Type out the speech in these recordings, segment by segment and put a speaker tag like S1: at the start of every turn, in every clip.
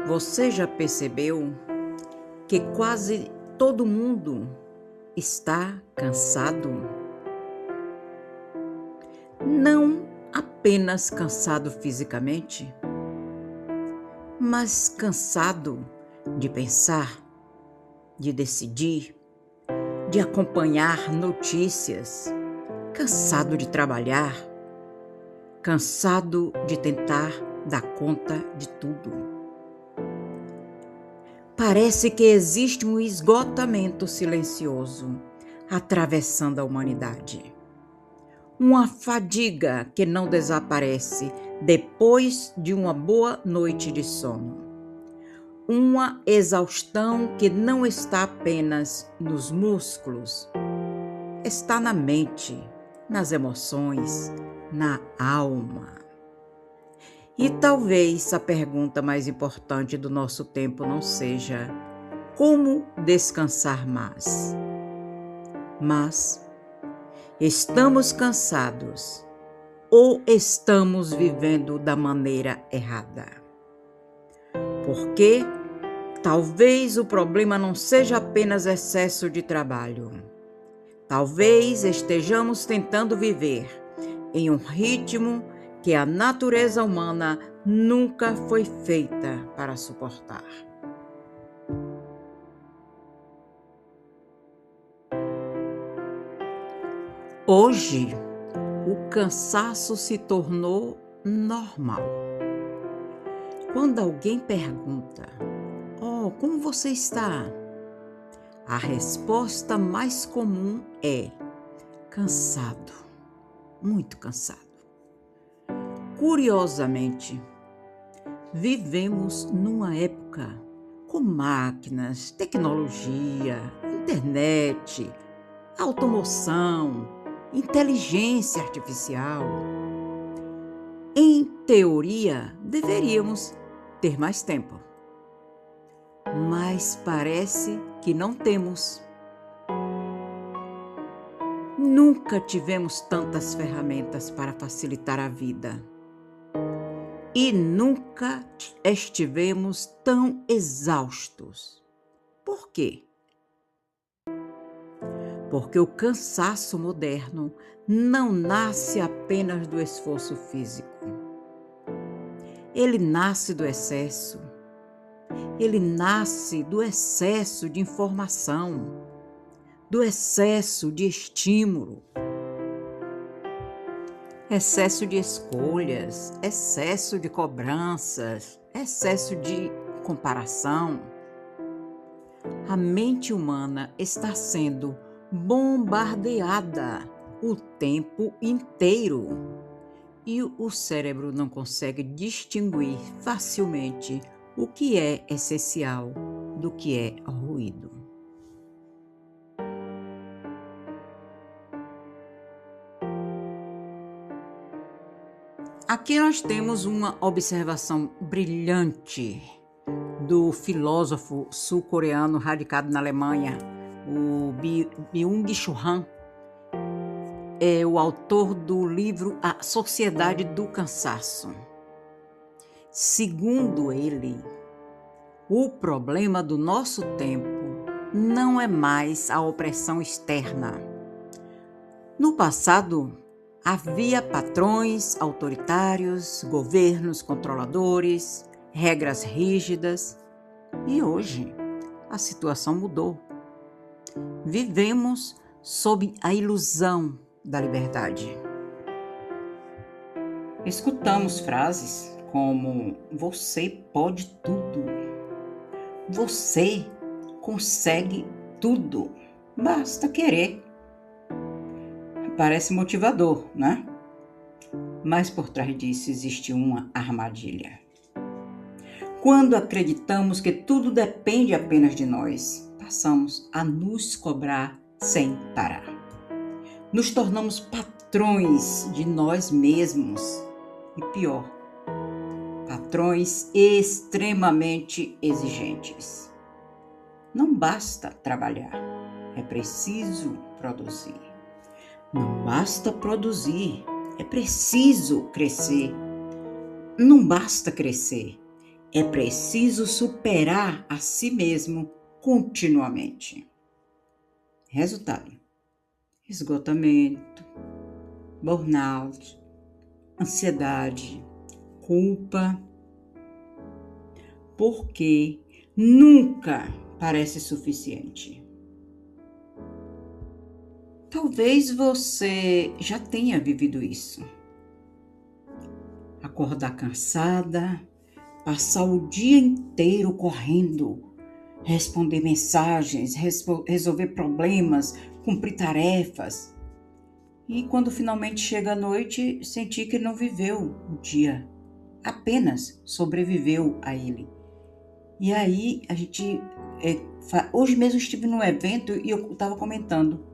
S1: Você já percebeu que quase todo mundo está cansado? Não apenas cansado fisicamente, mas cansado de pensar, de decidir, de acompanhar notícias, cansado de trabalhar, cansado de tentar dar conta de tudo. Parece que existe um esgotamento silencioso atravessando a humanidade. Uma fadiga que não desaparece depois de uma boa noite de sono. Uma exaustão que não está apenas nos músculos, está na mente, nas emoções, na alma. E talvez a pergunta mais importante do nosso tempo não seja como descansar mais, mas estamos cansados ou estamos vivendo da maneira errada? Porque talvez o problema não seja apenas excesso de trabalho. Talvez estejamos tentando viver em um ritmo que a natureza humana nunca foi feita para suportar. Hoje, o cansaço se tornou normal. Quando alguém pergunta: como você está? A resposta mais comum é: cansado, muito cansado. Curiosamente, vivemos numa época com máquinas, tecnologia, internet, automoção, inteligência artificial. Em teoria, deveríamos ter mais tempo, mas parece que não temos. Nunca tivemos tantas ferramentas para facilitar a vida. E nunca estivemos tão exaustos. Por quê? Porque o cansaço moderno não nasce apenas do esforço físico. Ele nasce do excesso. Ele nasce do excesso de informação, do excesso de estímulo. Excesso de escolhas, excesso de cobranças, excesso de comparação. A mente humana está sendo bombardeada o tempo inteiro e o cérebro não consegue distinguir facilmente o que é essencial do que é ruído. Aqui nós temos uma observação brilhante do sul-coreano radicado na Alemanha, o Byung-Chul Han. É o autor do livro A Sociedade do Cansaço. Segundo ele, o problema do nosso tempo não é mais a opressão externa. No passado, havia patrões autoritários, governos controladores, regras rígidas. E hoje, a situação mudou. Vivemos sob a ilusão da liberdade. Escutamos frases como: você pode tudo, você consegue tudo, basta querer. Parece motivador, né? Mas por trás disso existe uma armadilha. Quando acreditamos que tudo depende apenas de nós, passamos a nos cobrar sem parar. Nos tornamos patrões de nós mesmos e, pior, patrões extremamente exigentes. Não basta trabalhar, é preciso produzir. Não basta produzir, é preciso crescer. Não basta crescer, É preciso superar a si mesmo continuamente. Resultado: esgotamento, burnout, ansiedade, culpa, porque nunca parece suficiente. Talvez você já tenha vivido isso. Acordar cansada, passar o dia inteiro correndo, responder mensagens, resolver problemas, cumprir tarefas. E quando finalmente chega a noite, sentir que não viveu o dia, apenas sobreviveu a ele. E aí a gente, hoje mesmo estive num evento e eu estava comentando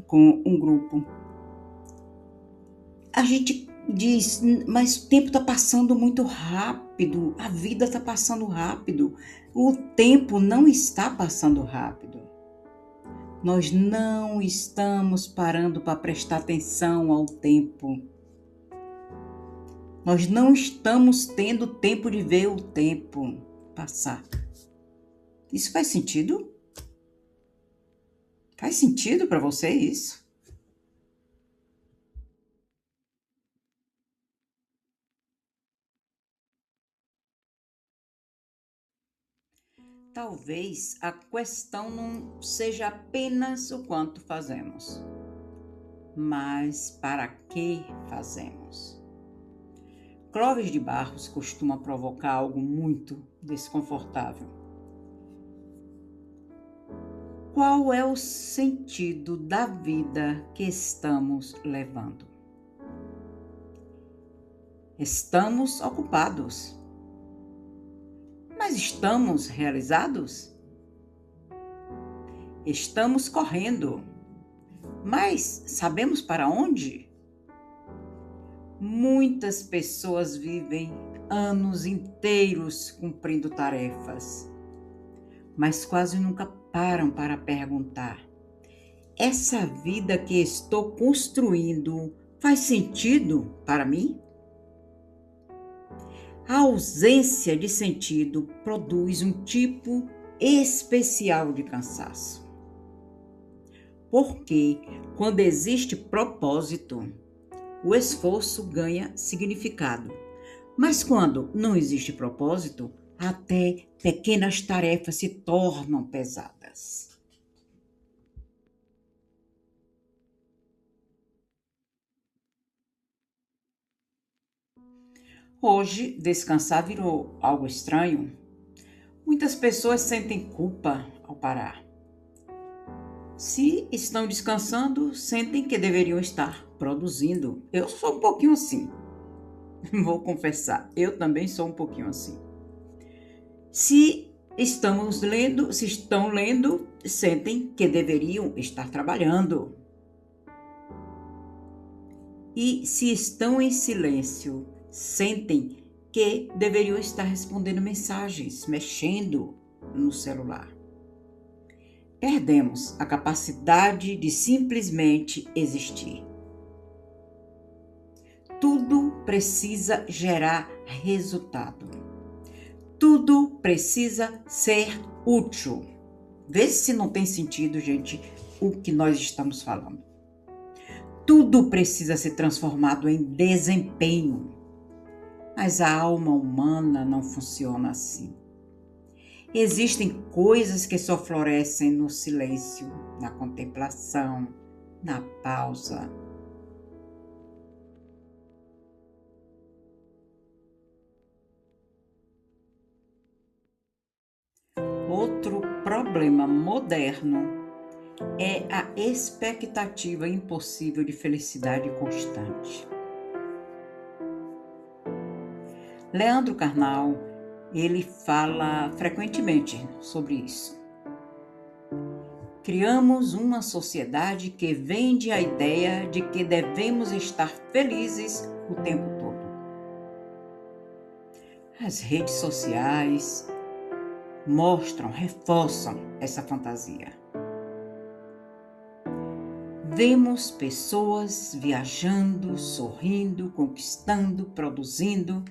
S1: com um grupo. A gente diz, mas o tempo está passando muito rápido, a vida está passando rápido, o tempo não está passando rápido. Nós não estamos parando para prestar atenção ao tempo. Nós não estamos tendo tempo de ver o tempo passar. Isso faz sentido? Faz sentido para você isso? Talvez a questão não seja apenas o quanto fazemos, mas para que fazemos. Clóvis de Barros costuma provocar algo muito desconfortável. Qual é o sentido da vida que estamos levando? Estamos ocupados, mas estamos realizados? Estamos correndo, mas sabemos para onde? Muitas pessoas vivem anos inteiros cumprindo tarefas, mas quase nunca param para perguntar: essa vida que estou construindo faz sentido para mim? A ausência de sentido produz um tipo especial de cansaço. Porque quando existe propósito, o esforço ganha significado. Mas quando não existe propósito, até pequenas tarefas se tornam pesadas. Hoje, descansar virou algo estranho. Muitas pessoas sentem culpa ao parar. Se estão descansando, sentem que deveriam estar produzindo. Eu sou um pouquinho assim. Vou confessar, eu também sou um pouquinho assim. Se estão lendo, sentem que deveriam estar trabalhando. E se estão em silêncio, sentem que deveriam estar respondendo mensagens, mexendo no celular. Perdemos a capacidade de simplesmente existir. Tudo precisa gerar resultado. Tudo precisa ser útil. Vê se não tem sentido, gente, o que nós estamos falando. Tudo precisa ser transformado em desempenho. Mas a alma humana não funciona assim. Existem coisas que só florescem no silêncio, na contemplação, na pausa. Outro problema moderno é a expectativa impossível de felicidade constante. Leandro Carnal, ele fala frequentemente sobre isso. Criamos uma sociedade que vende a ideia de que devemos estar felizes o tempo todo. As redes sociais mostram, reforçam essa fantasia. Vemos pessoas viajando, sorrindo, conquistando, produzindo,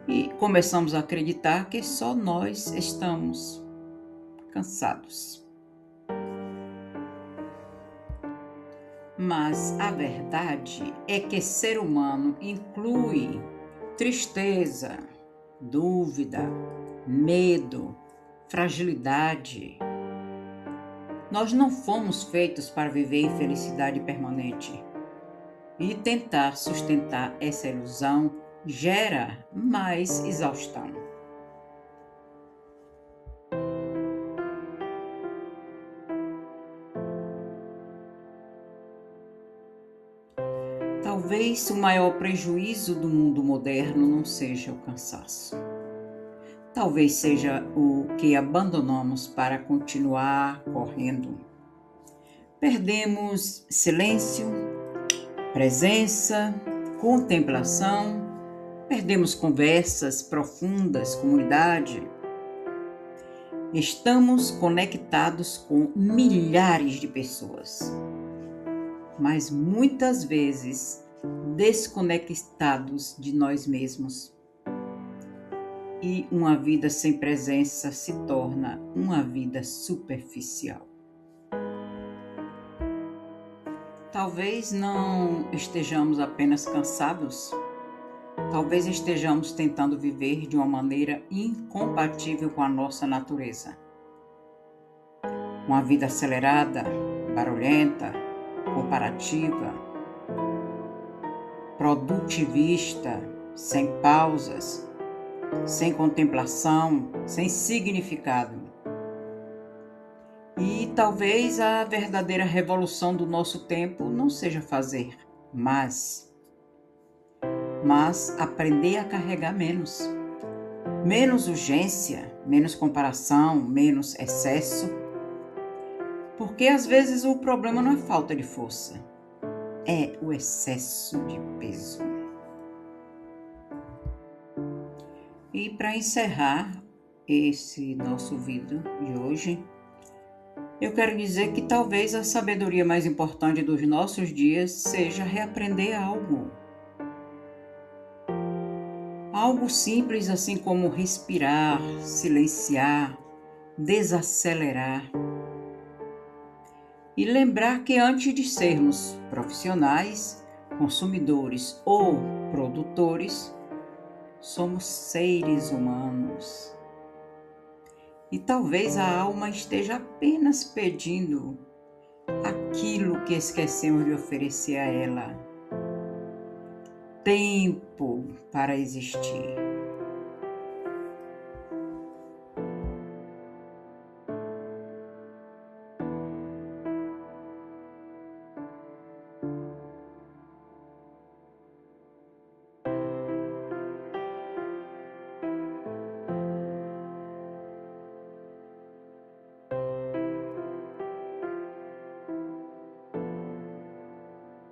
S1: e começamos a acreditar que só nós estamos cansados. Mas a verdade é que ser humano inclui tristeza, dúvida, medo, fragilidade. Nós não fomos feitos para viver em felicidade permanente. E tentar sustentar essa ilusão gera mais exaustão. Talvez o maior prejuízo do mundo moderno não seja o cansaço. Talvez seja o que abandonamos para continuar correndo. Perdemos silêncio, presença, contemplação, perdemos conversas profundas, comunidade. Estamos conectados com milhares de pessoas, mas muitas vezes desconectados de nós mesmos. E uma vida sem presença se torna uma vida superficial. Talvez não estejamos apenas cansados, talvez estejamos tentando viver de uma maneira incompatível com a nossa natureza. Uma vida acelerada, barulhenta, comparativa, produtivista, sem pausas, sem contemplação, sem significado. E talvez a verdadeira revolução do nosso tempo não seja fazer mais, mas aprender a carregar menos. Menos urgência, menos comparação, menos excesso. Porque às vezes o problema não é falta de força, é o excesso de peso. E para encerrar esse nosso vídeo de hoje, eu quero dizer que talvez a sabedoria mais importante dos nossos dias seja reaprender algo. Algo simples assim como respirar, silenciar, desacelerar. E lembrar que antes de sermos profissionais, consumidores ou produtores, somos seres humanos. E talvez a alma esteja apenas pedindo aquilo que esquecemos de oferecer a ela: tempo para existir.